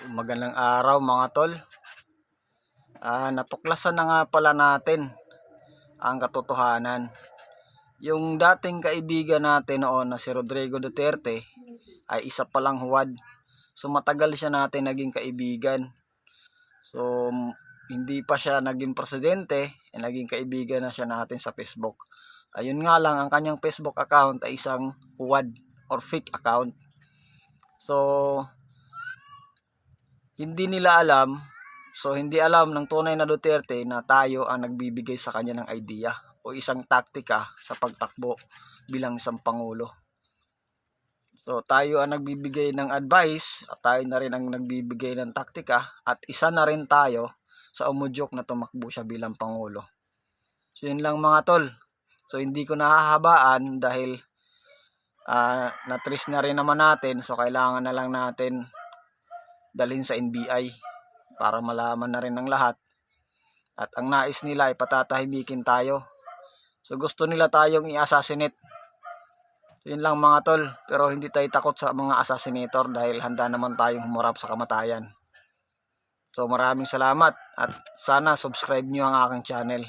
Magandang araw mga tol. Natuklasan na nga pala natin ang katotohanan. Yung dating kaibigan natin noon na si Rodrigo Duterte ay isa palang huwad. So matagal siya natin naging kaibigan. So hindi pa siya naging presidente, naging kaibigan na siya natin sa Facebook. Ayun nga lang, ang kanyang Facebook account ay isang huwad or fake account. So hindi nila alam, hindi alam ng tunay na Duterte na tayo ang nagbibigay sa kanya ng idea o isang taktika sa pagtakbo bilang isang pangulo. So tayo ang nagbibigay ng advice at tayo na rin ang nagbibigay ng taktika at isa na rin tayo sa umudyok na tumakbo siya bilang pangulo. So yun lang mga tol. So hindi ko nahahabaan dahil na-trace na rin naman natin, so kailangan na lang natin dalhin sa NBI para malaman na rin ng lahat. At ang nais nila ay patatahimikin tayo. So gusto nila tayong i-assassinate. So yun lang mga tol, pero hindi tayo takot sa mga assassinator dahil handa naman tayong humarap sa kamatayan. So maraming salamat at sana subscribe nyo ang aking channel.